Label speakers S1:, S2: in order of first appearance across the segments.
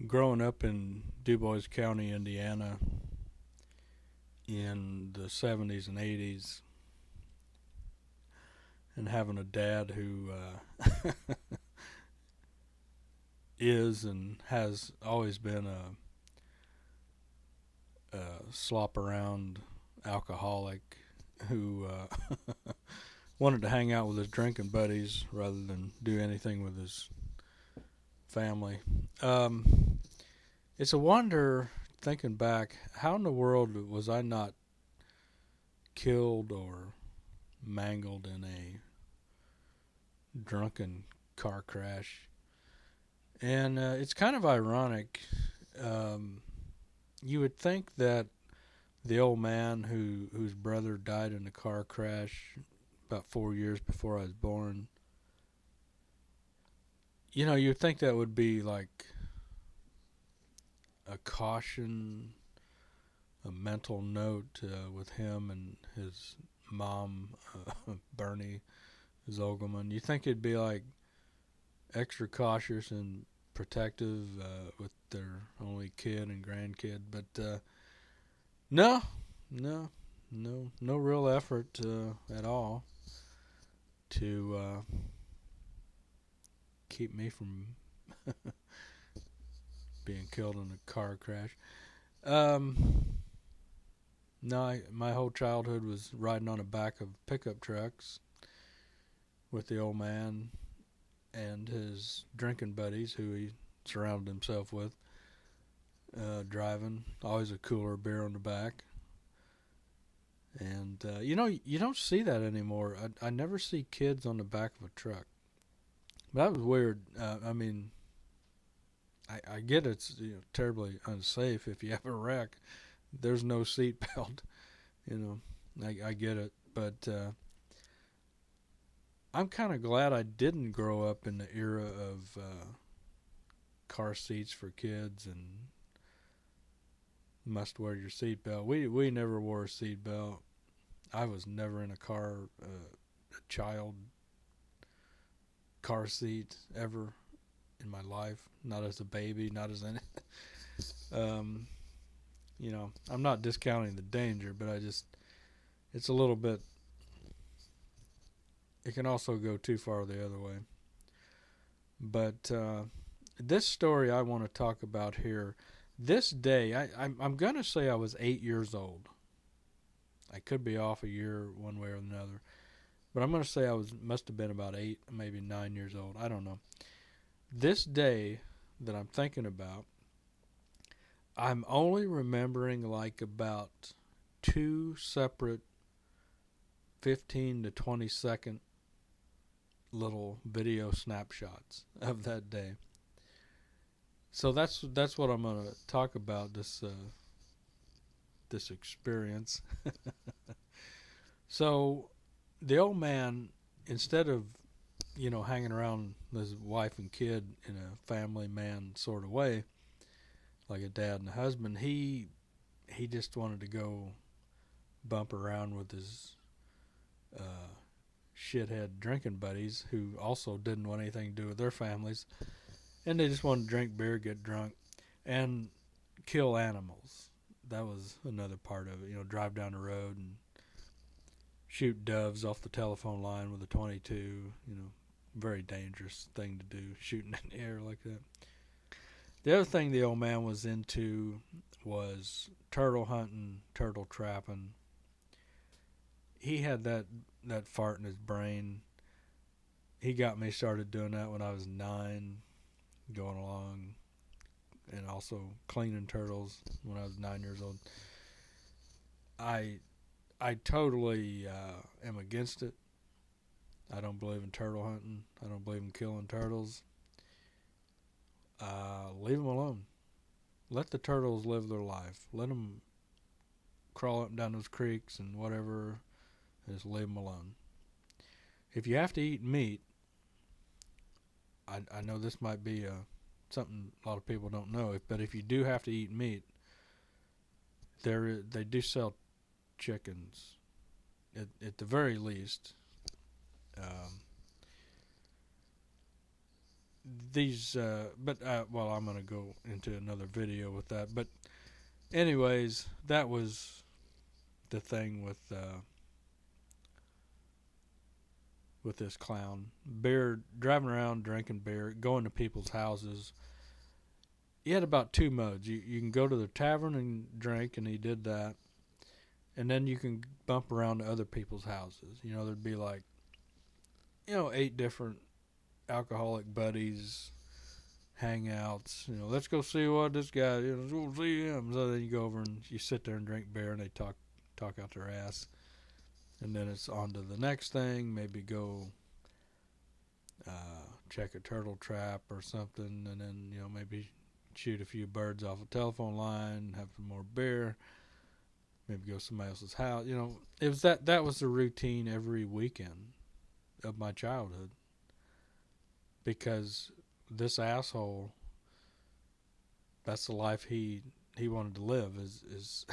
S1: Growing up in DuBois County, Indiana, in the 70s and 80s, and having a dad who is and has always been a slop around alcoholic who wanted to hang out with his drinking buddies rather than do anything with his family. It's a wonder, thinking back, how in the world was I not killed or mangled in a drunken car crash? And it's kind of ironic. Um, you would think that the old man whose brother died in a car crash about 4 years before I was born, you'd think that would be like a caution, a mental note with him and his mom, Bernie zoglman. You think it'd be like extra cautious and protective with their only kid and grandkid, but no, no, no real effort at all to keep me from being killed in a car crash. Um, no, my whole childhood was riding on the back of pickup trucks with the old man and his drinking buddies, who he surrounded himself with, driving. Always a cooler of beer on the back. And, you don't see that anymore. I never see kids on the back of a truck. But that was weird. I get it's terribly unsafe if you have a wreck. There's no seat belt. I get it. But I'm kind of glad I didn't grow up in the era of car seats for kids and must wear your seatbelt. We never wore a seatbelt. I was never in a car, a child car seat ever in my life. Not as a baby, not as any. um, I'm not discounting the danger, but it's a little bit. It can also go too far the other way. But this story I want to talk about here, this day, I'm going to say I was 8 years old. I could be off a year one way or another, but I'm going to say must have been about 8, maybe 9 years old. I don't know. This day that I'm thinking about, I'm only remembering like about two separate 15 to 20-second little video snapshots of that day. So that's what I'm going to talk about, this experience. So the old man, instead of hanging around his wife and kid in a family man sort of way, like a dad and a husband, he just wanted to go bump around with his shithead drinking buddies who also didn't want anything to do with their families, and they just wanted to drink beer, get drunk, and kill animals. That was another part of it. Drive down the road and shoot doves off the telephone line with a 22. Very dangerous thing to do, shooting in the air like that. The other thing the old man was into was turtle hunting, turtle trapping. He had that fart in his brain. He got me started doing that when I was 9, going along, and also cleaning turtles when I was 9 years old. I totally am against it. I don't believe in turtle hunting. I don't believe in killing turtles. Leave them alone. Let the turtles live their life. Let them crawl up and down those creeks and whatever. Just leave them alone. If you have to eat meat, I know this might be something a lot of people don't know, but if you do have to eat meat, they do sell chickens at the very least. Um, these, well, I'm gonna go into another video with that. But anyways, that was the thing with this clown. Beer, driving around drinking beer, going to people's houses. He had about two modes. You can go to the tavern and drink, and he did that. And then you can bump around to other people's houses. You know, there'd be like, 8 different alcoholic buddies, hangouts. Let's go see what this guy, let's go see him. So then you go over and you sit there and drink beer, and they talk out their ass. And then it's on to the next thing. Maybe go check a turtle trap or something, and then maybe shoot a few birds off a telephone line, have some more beer, maybe go to somebody else's house. It was that was the routine every weekend of my childhood, because this asshole, that's the life he wanted to live, is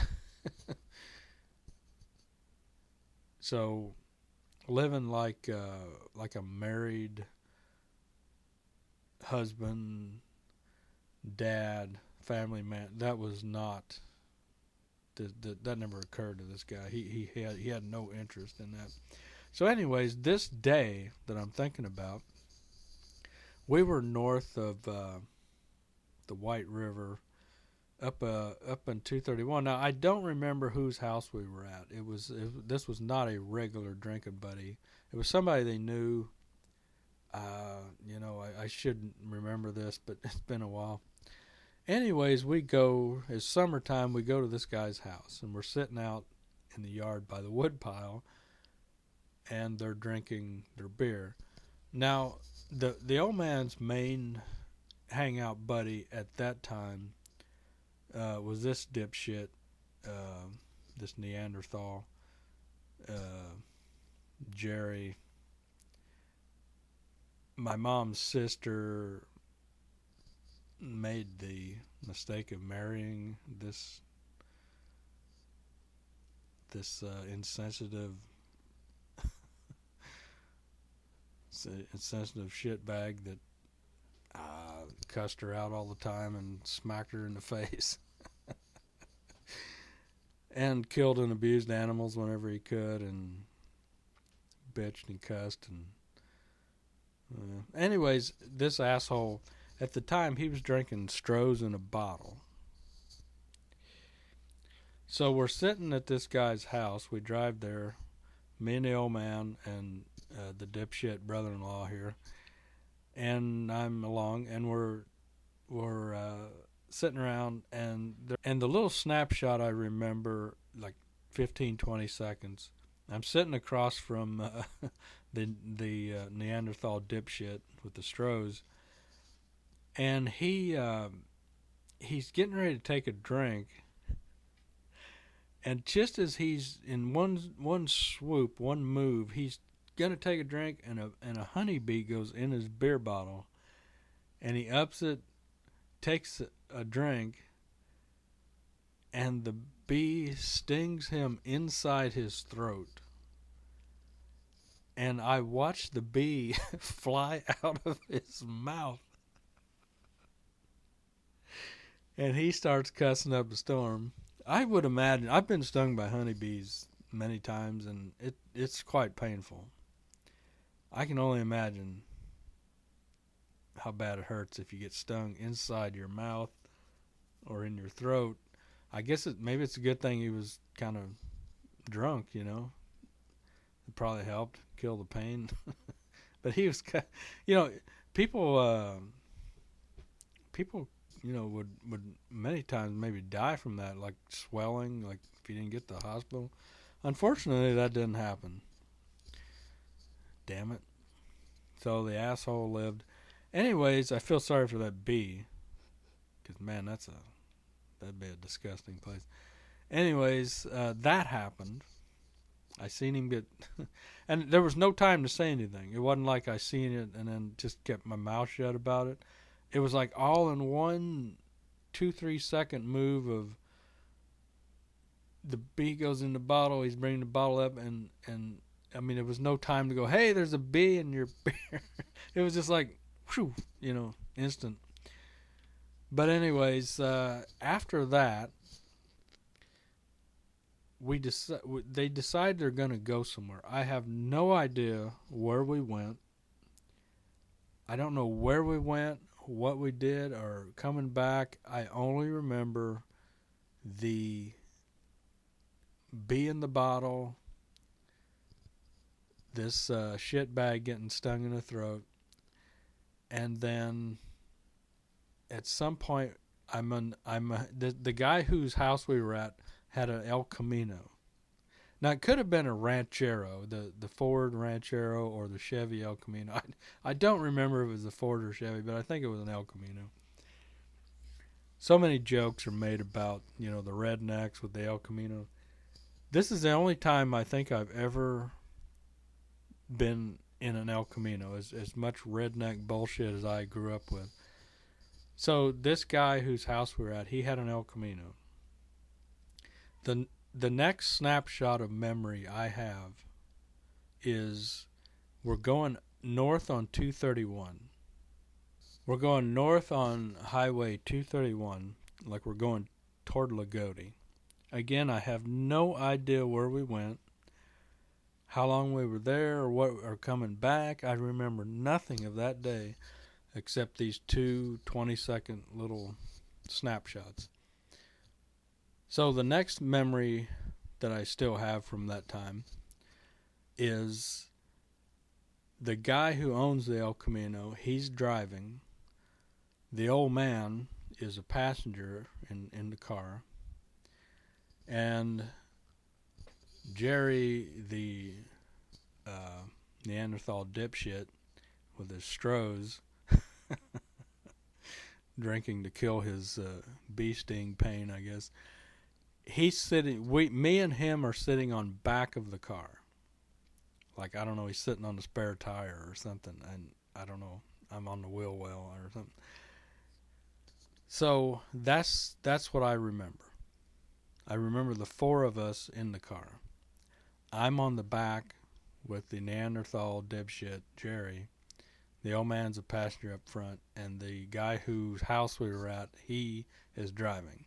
S1: so living like a married husband, dad, family man, that was not that never occurred to this guy. He had no interest in that. So anyways, this day that I'm thinking about, we were north of the White River, up in 231. Now I don't remember whose house we were at. This was not a regular drinking buddy. It was somebody they knew. I shouldn't remember this, but it's been a while. Anyways, it's summertime, we go to this guy's house, and we're sitting out in the yard by the wood pile, and they're drinking their beer. Now, the old man's main hangout buddy at that time was this dipshit, this Neanderthal, Jerry. My mom's sister made the mistake of marrying this insensitive shitbag that cussed her out all the time and smacked her in the face and killed and abused animals whenever he could, and bitched and cussed. And anyways, this asshole, at the time, he was drinking Stroh's in a bottle. So we're sitting at this guy's house. We drive there, me and the old man and the dipshit brother-in-law here, and I'm along, and we're sitting around, and the little snapshot I remember, like 15, 20 seconds. I'm sitting across from the Neanderthal dipshit with the Strohs, and he's getting ready to take a drink, and just as he's in one swoop, one move, he's gonna take a drink, and a honeybee goes in his beer bottle, and he ups it, takes a drink, and the bee stings him inside his throat. And I watched the bee fly out of his mouth. And he starts cussing up a storm. I would imagine, I've been stung by honeybees many times, and it's quite painful. I can only imagine how bad it hurts if you get stung inside your mouth or in your throat. I guess maybe it's a good thing he was kind of drunk, It probably helped kill the pain. But he was, people, would many times maybe die from that, like swelling, like if you didn't get to the hospital. Unfortunately, that didn't happen. Damn it. So the asshole lived. Anyways, I feel sorry for that bee, because man, that'd be a disgusting place. Anyways, that happened. I seen him get, and there was no time to say anything. It wasn't like I seen it and then just kept my mouth shut about it. It was like all in one 2-3 second move of the bee goes in the bottle, he's bringing the bottle up, and I mean, there was no time to go, hey, there's a bee in your beer. It was just like, whew, instant. But anyways, after that, they decide they're going to go somewhere. I have no idea where we went. I don't know where we went, what we did, or coming back. I only remember the bee in the bottle, this shit bag getting stung in the throat, and then at some point, the guy whose house we were at had an El Camino. Now it could have been a Ranchero, the Ford Ranchero or the Chevy El Camino. I don't remember if it was the Ford or Chevy, but I think it was an El Camino. So many jokes are made about the rednecks with the El Camino. This is the only time I think I've ever been in an El Camino, as much redneck bullshit as I grew up with. So this guy whose house we were at, he had an El Camino. The next snapshot of memory I have is we're going north on 231. We're going north on Highway 231, like we're going toward Lagodi. Again, I have no idea where we went, how long we were there, or coming back. I remember nothing of that day except these two 20-second little snapshots. So the next memory that I still have from that time is the guy who owns the El Camino. He's driving. The old man is a passenger in the car. And Jerry, the Neanderthal dipshit with his Strohs, drinking to kill his bee sting pain, I guess. He's sitting. Me and him are sitting on back of the car. Like, I don't know, he's sitting on the spare tire or something, and I don't know, I'm on the wheel well or something. So that's what I remember. I remember the four of us in the car. I'm on the back with the Neanderthal dipshit Jerry. The old man's a passenger up front, and the guy whose house we were at, he is driving.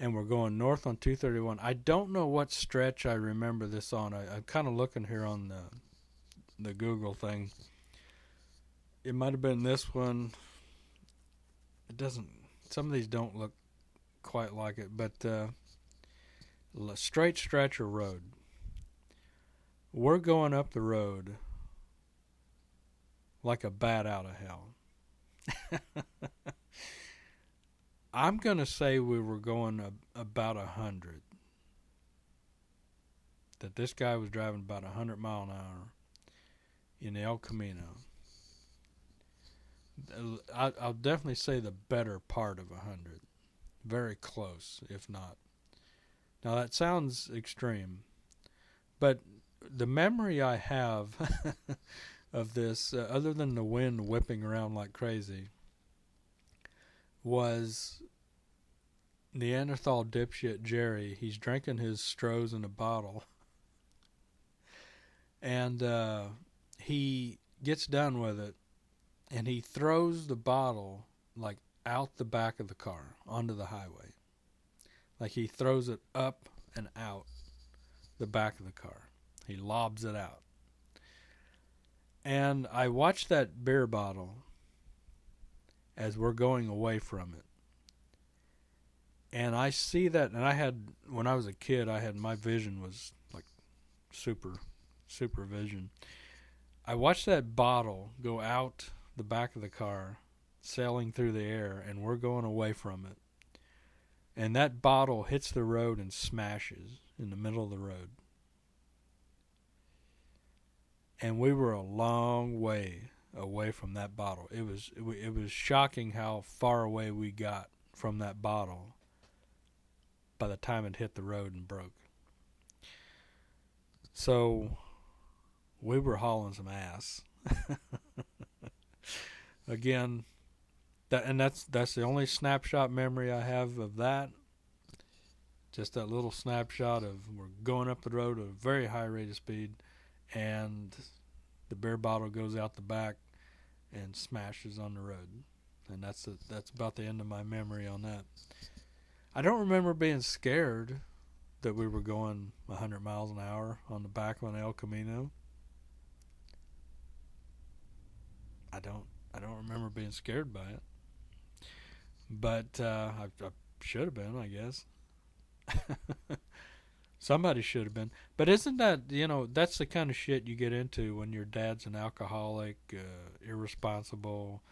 S1: And we're going north on 231. I don't know what stretch I remember this on. I'm kind of looking here on the Google thing. It might have been this one. It doesn't. Some of these don't look quite like it, but straight stretch of road. We're going up the road like a bat out of hell. I'm going to say we were going about 100. That this guy was driving about 100 mile an hour in the El Camino. I'll definitely say the better part of 100. Very close, if not. Now that sounds extreme, but the memory I have of this, other than the wind whipping around like crazy, was Neanderthal dipshit Jerry. He's drinking his Strohs in a bottle, and he gets done with it, and he throws the bottle like out the back of the car onto the highway. Like he throws it up and out the back of the car. He lobs it out. And I watched that beer bottle as we're going away from it. And I see that, and when I was a kid, my vision was like super vision. I watched that bottle go out the back of the car, sailing through the air, and we're going away from it. And that bottle hits the road and smashes in the middle of the road. And we were a long way away from that bottle. It was shocking how far away we got from that bottle by the time it hit the road and broke. So we were hauling some ass. Again, that's the only snapshot memory I have of that. Just that little snapshot of we're going up the road at a very high rate of speed, and the beer bottle goes out the back, and smashes on the road. And that's about the end of my memory on that. I don't remember being scared that we were going 100 miles an hour on the back of an El Camino. I don't I don't remember being scared by it, but I should have been, I guess. Somebody should have been. But isn't that, that's the kind of shit you get into when your dad's an alcoholic, irresponsible,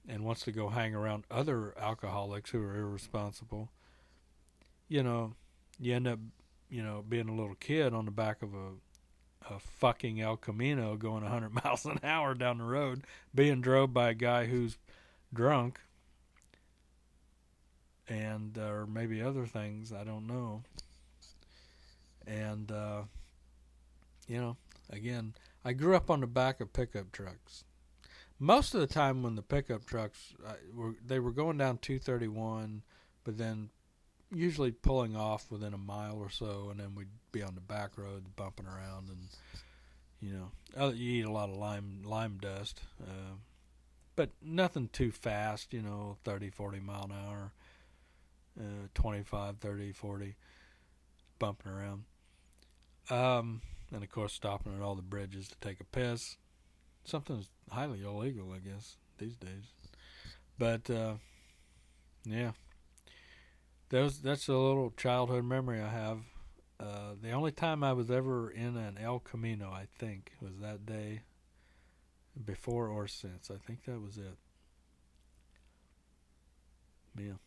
S1: and wants to go hang around other alcoholics who are irresponsible. You know, you end up, being a little kid on the back of a fucking El Camino going 100 miles an hour down the road, being drove by a guy who's drunk and or maybe other things, I don't know. And again, I grew up on the back of pickup trucks. Most of the time, when the pickup trucks they were going down 231, but then usually pulling off within a mile or so, and then we'd be on the back road bumping around, and you eat a lot of lime dust, but nothing too fast. 30, 40 mile an hour, 25, 30, 40, bumping around. And of course, stopping at all the bridges to take a piss. Something's highly illegal, I guess, these days. But yeah, that's a little childhood memory I have. The only time I was ever in an El Camino, I think, was that day. Before or since, I think that was it. Yeah.